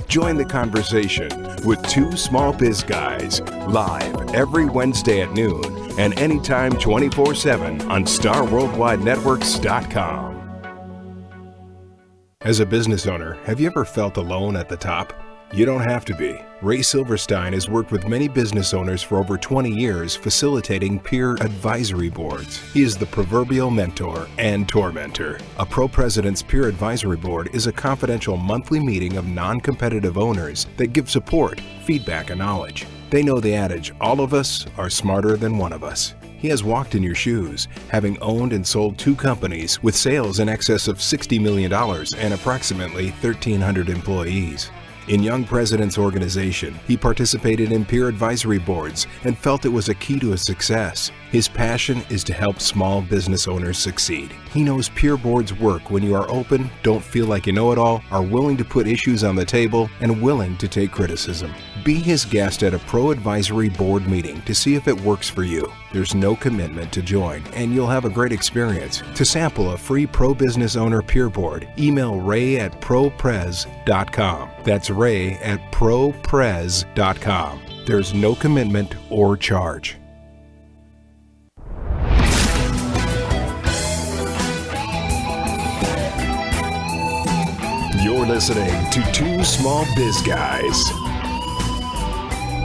Join the conversation with Two Small Biz Guys, live every Wednesday at noon and anytime 24/7 on StarWorldWideNetworks.com. As a business owner, have you ever felt alone at the top? You don't have to be. Ray Silverstein has worked with many business owners for over 20 years facilitating peer advisory boards. He is the proverbial mentor and tormentor. A Pro President's Peer Advisory Board is a confidential monthly meeting of non-competitive owners that give support, feedback, and knowledge. They know the adage, all of us are smarter than one of us. He has walked in your shoes, having owned and sold 2 companies with sales in excess of $60 million and approximately 1,300 employees. In Young President's organization, he participated in peer advisory boards and felt it was a key to his success. His passion is to help small business owners succeed. He knows peer boards work when you are open, don't feel like you know it all, are willing to put issues on the table, and willing to take criticism. Be his guest at a Pro Advisory Board meeting to see if it works for you. There's no commitment to join, and you'll have a great experience. To sample a free Pro Business Owner Peer Board, email ray@proprez.com. That's ray@proprez.com. There's no commitment or charge. You're listening to Two Small Biz Guys.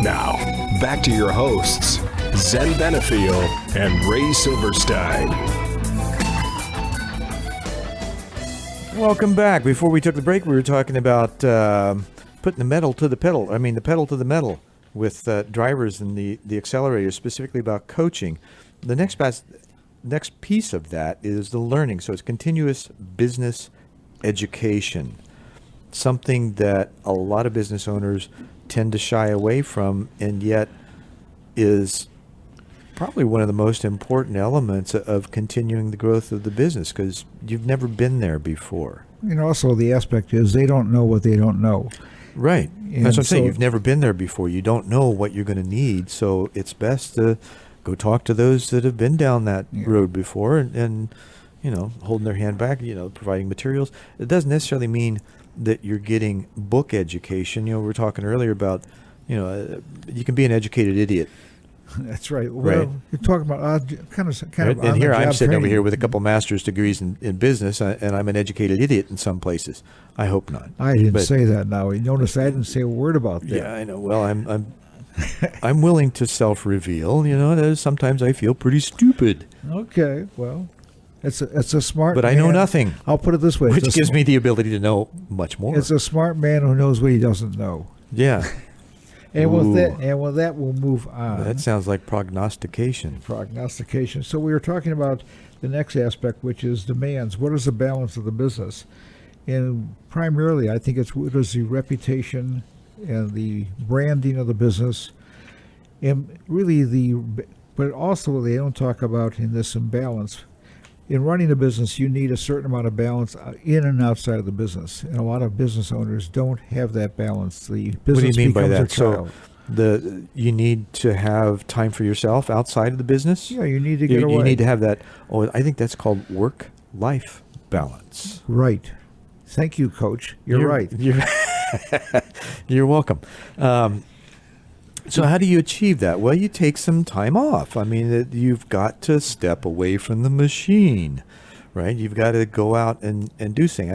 Now, back to your hosts, Zen Benefiel and Ray Silverstein. Welcome back. Before we took the break, we were talking about putting the pedal to the metal with drivers and the accelerators, specifically about coaching. The next piece of that is the learning. So it's continuous business education, something that a lot of business owners tend to shy away from, and yet is probably one of the most important elements of continuing the growth of the business, because you've never been there before. And also the aspect is they don't know what they don't know. Right. And that's what I'm saying. so- You've never been there before. You don't know what you're going to need. So it's best to go talk to those that have been down that road before and holding their hand back, providing materials. It doesn't necessarily mean that you're getting book education. We were talking earlier about, you can be an educated idiot. That's right. Well, Right. you're talking about kind of And here I'm sitting over training. here with a couple master's degrees in business, and I'm an educated idiot in some places. I hope not. I didn't But- say that now. You notice I didn't say a word about that. Yeah, I know. Well, I'm willing to self-reveal. That sometimes I feel pretty stupid, Okay, well, it's a smart but I man. know nothing, I'll put it this way. which it's a gives me the ability to know much more. It's a smart man who knows what he doesn't know. Yeah, And Ooh. with that, we'll move on. that sounds like prognostication. Prognostication. So we were talking about the next aspect, which is demands. What is the balance of the business? And primarily, I think what is the reputation and the branding of the business, and really but also they don't talk about in this imbalance. In running a business, you need a certain amount of balance in and outside of the business, and a lot of business owners don't have that balance. The business What do you mean by becomes that? a child. So you need to have time for yourself outside of the business. Yeah, you need to get You away. need to have that. Oh, I think that's called work-life balance. Right. Thank you, Coach. You're right. You're welcome. So how do you achieve that? Well, you take some time off. I mean, you've got to step away from the machine, right? You've got to go out and do things.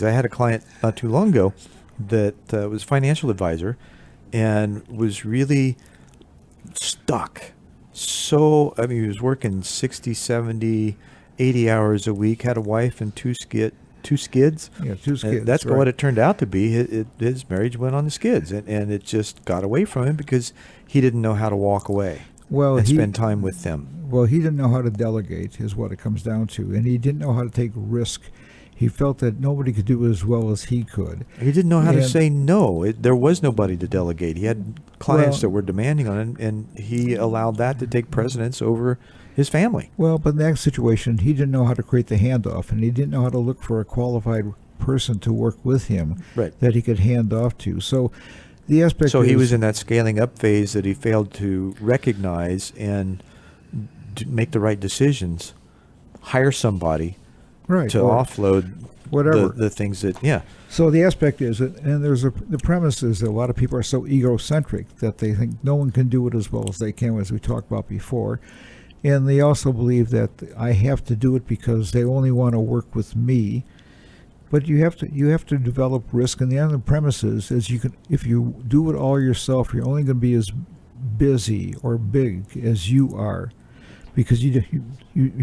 I had a client not too long ago that was a financial advisor and was really stuck. So, he was working 60, 70, 80 hours a week, had a wife and two skids. Yeah, 2 skids. And that's right. what it turned out to be. His marriage went on the skids, and it just got away from him because he didn't know how to walk away and spend time with them. Well, he didn't know how to delegate, is what it comes down to, and he didn't know how to take risk. He felt that nobody could do it as well as he could. He didn't know how to And- say no. There was nobody to delegate. He had clients that were demanding on him, and he allowed that to take precedence over his family. Well, but in that situation, he didn't know how to create the handoff, and he didn't know how to look for a qualified person to work with him Right. that he could hand off to. So the aspect So he is- was in that scaling up phase that he failed to recognize and make the right decisions, hire somebody right, to or offload whatever. the things that, yeah. So the aspect is, that, and the premise is that a lot of people are so egocentric that they think no one can do it as well as they can, as we talked about before. And they also believe that I have to do it because they only want to work with me. But you have to develop risk, and the other premise is if you do it all yourself, you're only going to be as busy or big as you are, because you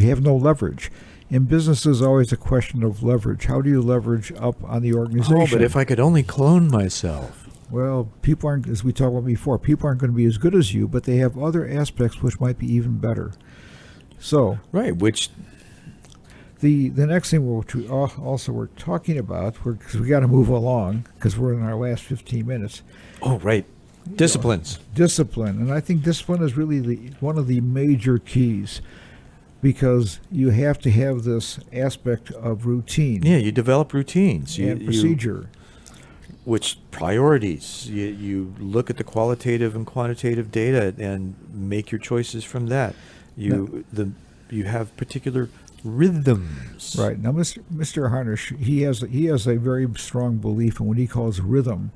have no leverage. In business is always a question of leverage. How do you leverage up on the organization? Oh, but if I could only clone myself. Well, people aren't, as we talked about before, people aren't going to be as good as you, but they have other aspects which might be even better. So Right, which, the next thing which we also we're talking about, because we got to move along because we're in our last 15 minutes, oh, right, disciplines. discipline. And I think discipline is really one of the major keys, because you have to have this aspect of routine Yeah, you develop routines. and procedure. Which priorities? You look at the qualitative and quantitative data and make your choices from that. You have particular rhythms. Right. Now, Mr. Harnish, he has a very strong belief in what he calls rhythm.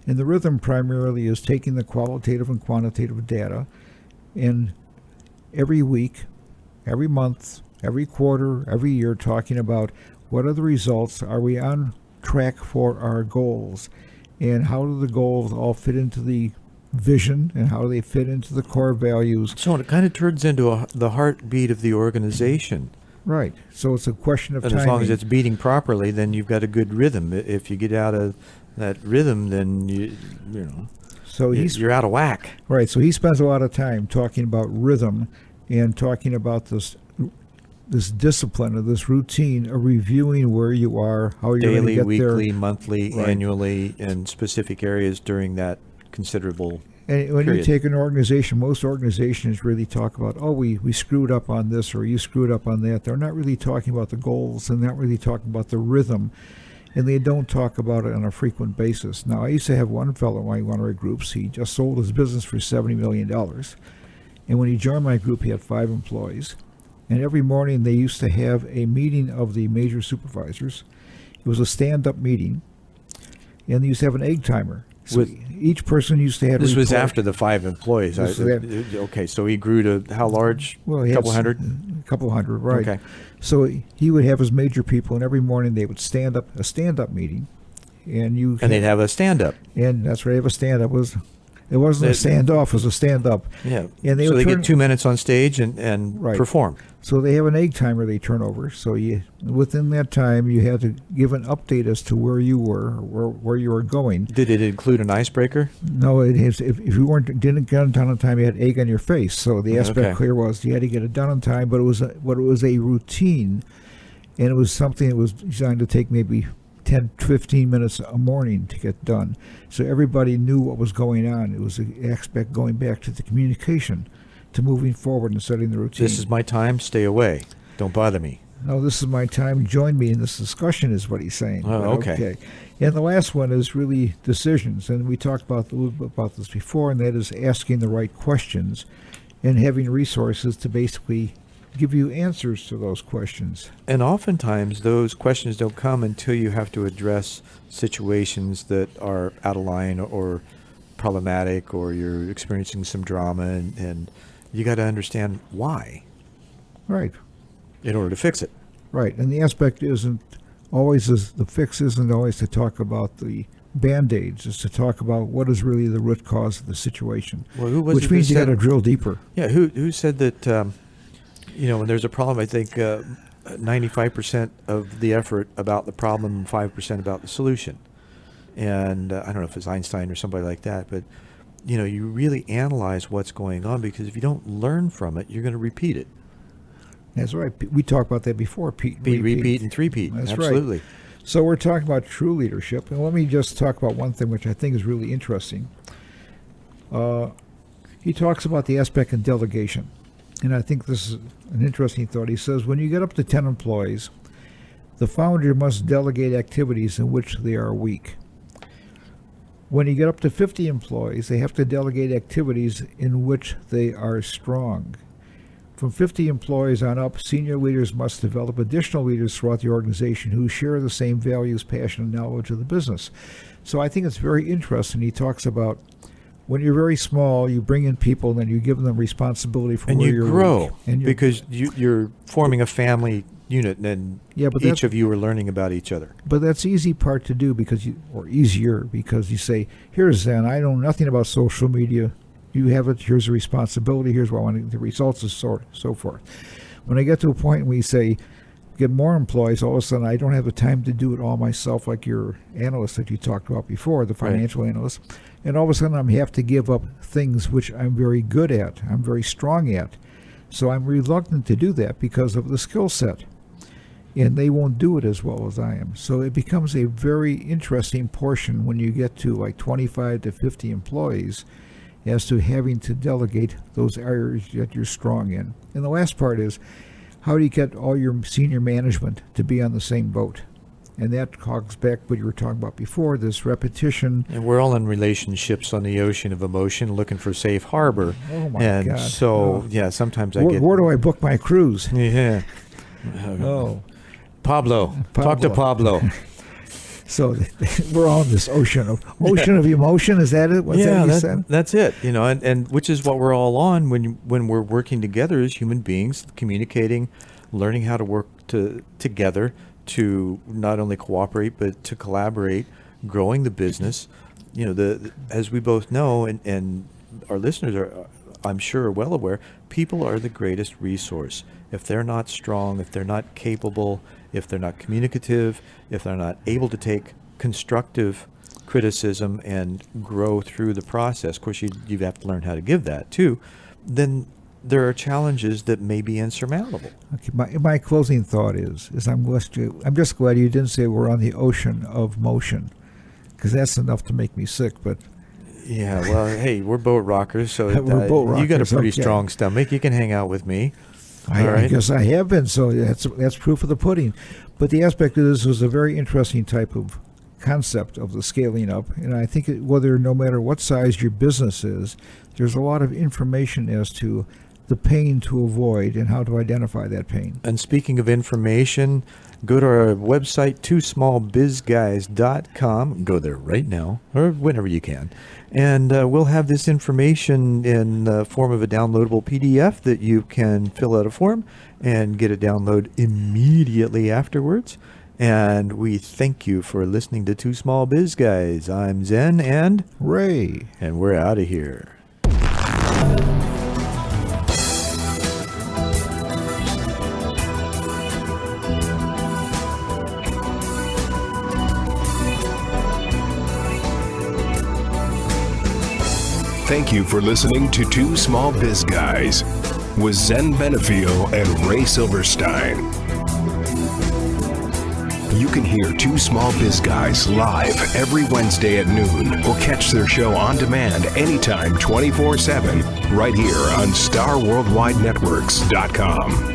And the rhythm primarily is taking the qualitative and quantitative data, and every week, every month, every quarter, every year, talking about what are the results, are we on track for our goals, and how do the goals all fit into the vision, and how do they fit into the core values. So it kind of turns into the heartbeat of the organization. Right. So it's a question of And timing. as long as it's beating properly, then you've got a good rhythm. If you get out of that rhythm, then So he's you're out of whack. right. So he spends a lot of time talking about rhythm and talking about this discipline or this routine of reviewing where you are, how you're going to Daily, get weekly, there. monthly, Right. annually, and specific areas during that considerable. And when period. you take an organization, most organizations really talk about, oh, we screwed up on this, or you screwed up on that. They're not really talking about the goals, and not really talking about the rhythm, and they don't talk about it on a frequent basis. Now, I used to have one fellow in one of our groups. He just sold his business for $70 million. And when he joined my group, he had 5 employees. And every morning they used to have a meeting of the major supervisors. It was a stand-up meeting. And they used to have an egg timer. So each person used to have This was report. after the 5 employees. This was Okay, so he grew to how large? Well, A he had couple hundred? A couple hundred, right. Okay. So he would have his major people, and every morning they would stand up, a stand-up meeting. And And they'd have a stand-up. And that's right, they have a stand-up. It wasn't a stand-off, it was a stand-up. Yeah. And they so would they turn- get 2 minutes on stage and Right. perform. So they have an egg timer they turn over. So within that time, you had to give an update as to where you were, or where you were going. Did it include an icebreaker? No, it is, if you didn't get it done on time, you had egg on your face. So the aspect Okay. clear was you had to get it done on time, but it was a routine, and it was something that was designed to take maybe 10, 15 minutes a morning to get done. So everybody knew what was going on. It was an aspect going back to the communication, to moving forward and setting the routine. This is my time. Stay away. Don't bother me. No, this is my time. Join me in this discussion, is what he's saying. Oh, But okay. And the last one is really decisions. And we talked a little bit about this before, and that is asking the right questions and having resources to basically give you answers to those questions. And oftentimes those questions don't come until you have to address situations that are out of line or problematic, or you're experiencing some drama, and you got to understand why Right, in order to fix it. right. And the aspect the fix isn't always to talk about the Band-Aids. It's to talk about what is really the root cause of the situation, Well, who was which it means that you got to said- drill deeper. Yeah, who said that, when there's a problem, I think 95% of the effort about the problem and 5% about the solution. And I don't know if it's Einstein or somebody like that, but you really analyze what's going on, because if you don't learn from it, you're going to repeat it. That's right. We talked about that before, Pete. Repeat and three-peat. That's Absolutely. right. So we're talking about true leadership, and let me just talk about one thing which I think is really interesting. He talks about the aspect of delegation, and I think this is an interesting thought. He says, when you get up to 10 employees, the founder must delegate activities in which they are weak. When you get up to 50 employees, they have to delegate activities in which they are strong. From 50 employees on up, senior leaders must develop additional leaders throughout the organization who share the same values, passion, and knowledge of the business. So I think it's very interesting. He talks about when you're very small, you bring in people and then you give them responsibility for and where you you're grow weak. And because you're forming a family unit, and each of you are learning about each other. But that's the easy part to do easier because you say, here's Zen, I know nothing about social media. You have it, here's the responsibility, here's what I want, the results, and so forth. When I get to a point where you say, get more employees, all of a sudden I don't have the time to do it all myself, like your analyst that you talked about before, the financial analyst. And all of a sudden I have to give up things which I'm very good at, I'm very strong at. So I'm reluctant to do that because of the skill set. And they won't do it as well as I am. So it becomes a very interesting portion when you get to like 25 to 50 employees as to having to delegate those areas that you're strong in. And the last part is, how do you get all your senior management to be on the same boat? And that calls back what you were talking about before, this repetition. And we're all in relationships on the ocean of emotion, looking for safe harbor. Oh my and God. So, sometimes Where do I book my cruise? Yeah. Oh. Pablo. Talk to Pablo. So we're all in this ocean of emotion. Is that it? What's that you said? That's it. And which is what we're all on when we're working together as human beings, communicating, learning how to work together to not only cooperate but to collaborate, growing the business. As we both know, and our listeners are, I'm sure, are well aware, people are the greatest resource. If they're not strong, if they're not capable, if they're not communicative, if they're not able to take constructive criticism and grow through the process, of course you have to learn how to give that too, then there are challenges that may be insurmountable. Okay, my closing thought is I'm just glad you didn't say we're on the ocean of motion, because that's enough to make me sick. But yeah, well, hey, we're boat rockers, so we're boat rockers, you got a pretty okay. strong stomach. You can hang out with me. I guess I have been, so that's proof of the pudding. But the aspect of this was a very interesting type of concept of the scaling up, and I think no matter what size your business is, there's a lot of information as to the pain to avoid and how to identify that pain. And speaking of information, go to our website, twosmallbizguys.com. Go there right now, or whenever you can. And we'll have this information in the form of a downloadable PDF that you can fill out a form and get a download immediately afterwards. And we thank you for listening to Two Small Biz Guys. I'm Zen and Ray. And we're out of here. Thank you for listening to Two Small Biz Guys with Zen Benefiel and Ray Silverstein. You can hear Two Small Biz Guys live every Wednesday at noon, or catch their show on demand anytime 24/7 right here on StarWorldWideNetworks.com.